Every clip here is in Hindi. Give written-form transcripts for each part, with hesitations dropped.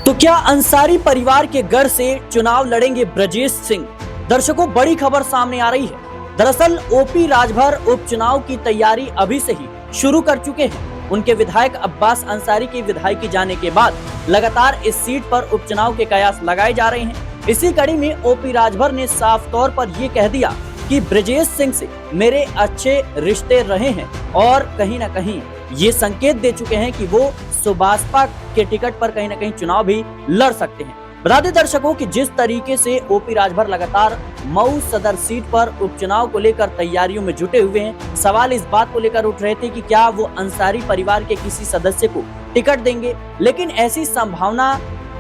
तो क्या अंसारी परिवार के गढ़ से चुनाव लड़ेंगे ब्रजेश सिंह? दर्शकों, बड़ी खबर सामने आ रही है। दरअसल ओपी राजभर उपचुनाव की तैयारी अभी से ही शुरू कर चुके हैं। उनके विधायक अब्बास अंसारी की विधायकी जाने के बाद लगातार इस सीट पर उपचुनाव के कयास लगाए जा रहे हैं। इसी कड़ी में ओपी राजभर ने साफ तौर पर ये कह दिया कि ब्रजेश सिंह से मेरे अच्छे रिश्ते रहे हैं और कहीं न कहीं ये संकेत दे चुके हैं कि वो सुभाषपा के टिकट पर कहीं न कहीं चुनाव भी लड़ सकते हैं। बता दें दर्शकों कि जिस तरीके से ओपी राजभर लगातार मऊ सदर सीट पर उपचुनाव को लेकर तैयारियों में जुटे हुए हैं, सवाल इस बात को लेकर उठ रहे थे कि क्या वो अंसारी परिवार के किसी सदस्य को टिकट देंगे, लेकिन ऐसी संभावना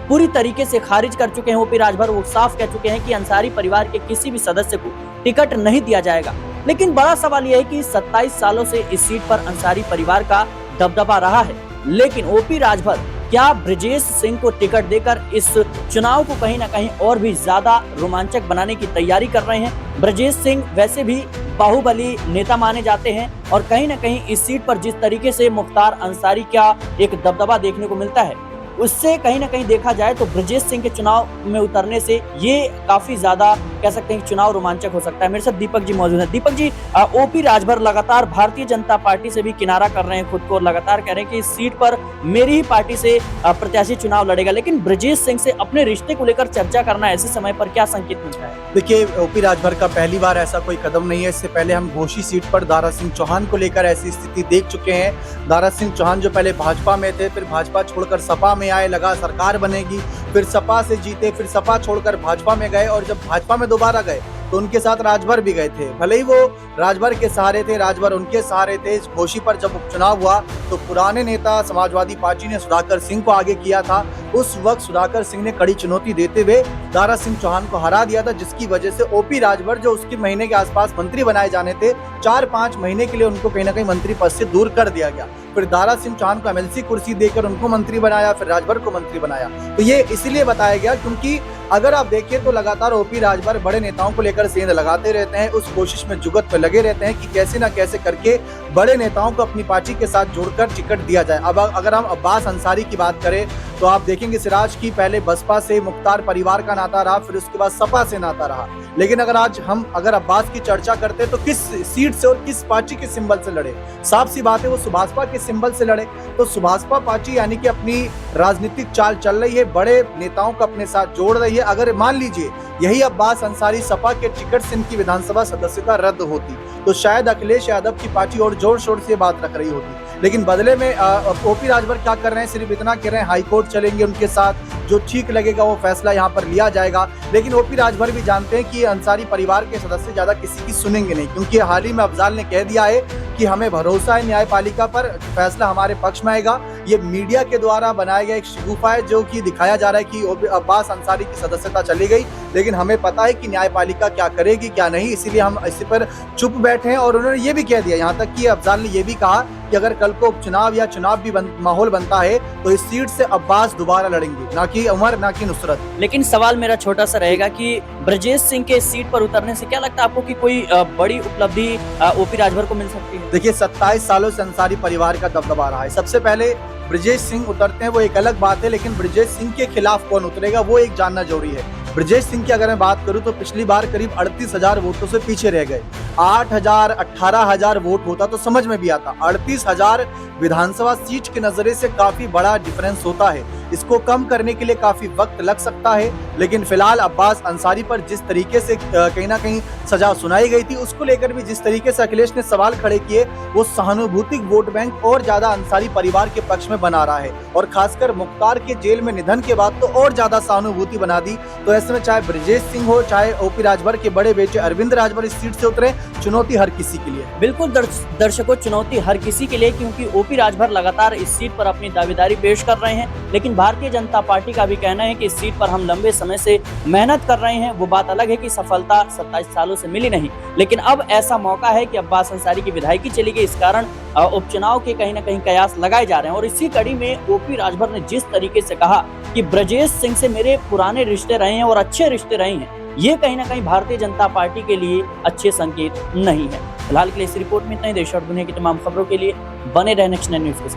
पूरी तरीके से खारिज कर चुके हैं ओपी राजभर। वो साफ कह चुके हैं कि अंसारी परिवार के किसी भी सदस्य को टिकट नहीं दिया जाएगा। लेकिन बड़ा सवाल यह है कि 27 सालों से इस सीट पर अंसारी परिवार का दबदबा रहा है, लेकिन ओपी राजभर क्या ब्रजेश सिंह को टिकट देकर इस चुनाव को कहीं ना कहीं और भी ज्यादा रोमांचक बनाने की तैयारी कर रहे हैं? ब्रजेश सिंह वैसे भी बाहुबली नेता माने जाते हैं और कहीं ना कहीं इस सीट पर जिस तरीके से मुख्तार अंसारी का एक दबदबा देखने को मिलता है, उससे कहीं ना कहीं देखा जाए तो ब्रजेश सिंह के चुनाव में उतरने से ये काफी ज्यादा कह सकते हैं कि चुनाव रोमांचक हो सकता है। मेरे साथ दीपक जी मौजूद हैं। दीपक जी, ओपी राजभर लगातार भारतीय जनता पार्टी से भी किनारा कर रहे हैं खुद को और लगातार कह रहे हैं कि इस सीट पर मेरी ही पार्टी से प्रत्याशी चुनाव लड़ेगा, लेकिन ब्रजेश सिंह से अपने रिश्ते को लेकर चर्चा करना ऐसे समय पर क्या संकेत मिलता है? देखिए, ओपी राजभर का पहली बार ऐसा कोई कदम नहीं है। इससे पहले हम घोषी सीट पर दारा सिंह चौहान को लेकर ऐसी स्थिति देख चुके हैं। दारा सिंह चौहान जो पहले भाजपा में थे, फिर भाजपा छोड़कर सपा में आए, लगा सरकार बनेगी, फिर सपा से जीते, फिर सपा छोड़कर भाजपा में गए और जब भाजपा में दोबारा गए तो उनके साथ राजभर भी गए थे। भले ही वो राजभर के सहारे थे, राजभर उनके सहारे थे। इस घोषी पर जब उपचुनाव हुआ तो पुराने नेता समाजवादी पार्टी ने सुधाकर सिंह को आगे किया था। उस वक्त सुधाकर सिंह ने कड़ी चुनौती देते हुए दारा सिंह चौहान को हरा दिया था, जिसकी वजह से ओपी राजभर जो उसके महीने के आसपास मंत्री बनाए जाने थे, 4-5 महीने के लिए उनको कहीं ना कहीं मंत्री पद से दूर कर दिया गया। फिर दारा सिंह चौहान को एमएलसी कुर्सी देकर उनको मंत्री बनाया, फिर राजभर को मंत्री बनाया। तो ये इसलिए बताया गया क्योंकि अगर आप देखिए तो लगातार ओपी राजभर बड़े नेताओं को लेकर सेंध लगाते रहते हैं, उस कोशिश में जुगत पे लगे रहते हैं कि कैसे ना कैसे करके बड़े नेताओं को अपनी पार्टी के साथ जोड़कर टिकट दिया जाए। अब अगर हम अब्बास अंसारी की बात करें तो आप देखेंगे सिराज की पहले बसपा से मुख्तार परिवार का नाता रहा, फिर उसके बाद सपा से नाता रहा। लेकिन अगर अब्बास की चर्चा करते तो किस सीट से और किस पार्टी के सिंबल से लड़े? साफ सी बात है, वो सुभाषपा के सिंबल से लड़े। तो सुभाषपा पार्टी यानी कि अपनी राजनीतिक चाल चल रही है, बड़े नेताओं को अपने साथ जोड़ रही है। अगर मान लीजिए यही अब्बास अंसारी सपा के टिकट से इनकी विधानसभा सदस्यता रद्द होती तो शायद अखिलेश यादव की पार्टी और जोर शोर से बात रख रही होती। लेकिन बदले में ओपी राजभर क्या कर रहे हैं? सिर्फ इतना कह रहे हैं हाईकोर्ट चलेंगे उनके साथ, जो ठीक लगेगा वो फैसला यहाँ पर लिया जाएगा। लेकिन ओपी राजभर भी जानते हैं कि अंसारी परिवार के सदस्य ज्यादा किसी की सुनेंगे नहीं, क्योंकि हाल ही में अफजाल ने कह दिया है कि हमें भरोसा है न्यायपालिका पर, फैसला हमारे पक्ष में आएगा। ये मीडिया के द्वारा बनाया गया एक शिगुफा है जो कि दिखाया जा रहा है कि अब्बास अंसारी की सदस्यता चली गई, लेकिन हमें पता है कि न्यायपालिका क्या करेगी क्या नहीं, इसीलिए हम इसी पर चुप बैठे हैं। और उन्होंने ये भी कह दिया, यहाँ तक कि अफजाल ने ये भी कहा कि अगर कल को उपचुनाव या चुनाव भी माहौल बनता है तो इस सीट से अब्बास दोबारा लड़ेंगे, ना कि उमर ना कि नुसरत। लेकिन सवाल मेरा छोटा सा रहेगा कि ब्रजेश सिंह के सीट पर उतरने से क्या लगता है आपको कि कोई बड़ी उपलब्धि ओपी राजभर को मिल सकती है? देखिए, 27 सालों से अंसारी परिवार का दबदबा रहा है। सबसे पहले ब्रजेश सिंह उतरते हैं वो एक अलग बात है, लेकिन ब्रजेश सिंह के खिलाफ कौन उतरेगा वो एक जानना जरूरी है। ब्रजेश सिंह की अगर मैं बात करूं तो पिछली बार करीब 38,000 वोटों से पीछे रह गए। 8,000 18,000 वोट होता तो समझ में भी आता। 38,000 विधानसभा सीट के नजरिए से काफी बड़ा डिफरेंस होता है। इसको कम करने के लिए काफी वक्त लग सकता है, लेकिन फिलहाल अब्बास अंसारी पर जिस तरीके से कहीं ना कहीं सजा सुनाई गई थी, उसको लेकर भी जिस तरीके से अखिलेश ने सवाल खड़े किए, वो सहानुभूतिक वोट बैंक और ज्यादा अंसारी परिवार के पक्ष में बना रहा है। और खासकर मुख्तार के जेल में निधन के बाद तो और ज्यादा सहानुभूति बना दी। तो ऐसे में चाहे ब्रजेश सिंह हो चाहे ओपी राजभर के बड़े बेटे अरविंद राजभर इस सीट से उतरे, चुनौती हर किसी के लिए। बिल्कुल दर्शकों, चुनौती हर किसी के लिए, क्योंकि ओपी राजभर लगातार इस सीट पर अपनी दावेदारी पेश कर रहे हैं। लेकिन भारतीय जनता पार्टी का भी कहना है कि इस सीट पर हम लंबे समय से मेहनत कर रहे हैं। वो बात अलग है कि सफलता 27 सालों से मिली नहीं, लेकिन अब ऐसा मौका है कि अब्बास अंसारी की विधायकी चली गई, इस कारण उपचुनाव के कहीं ना कहीं कयास लगाए जा रहे हैं। और इसी कड़ी में ओपी राजभर ने जिस तरीके से कहा कि ब्रजेश सिंह से मेरे पुराने रिश्ते रहे हैं और अच्छे रिश्ते रहे हैं, ये कहीं ना कहीं भारतीय जनता पार्टी के लिए अच्छे संकेत नहीं है। फिलहाल के लिए इस रिपोर्ट में इतना ही। देश और दुनिया की तमाम खबरों के लिए बने रहे नेक्स्ट 9 न्यूज के साथ।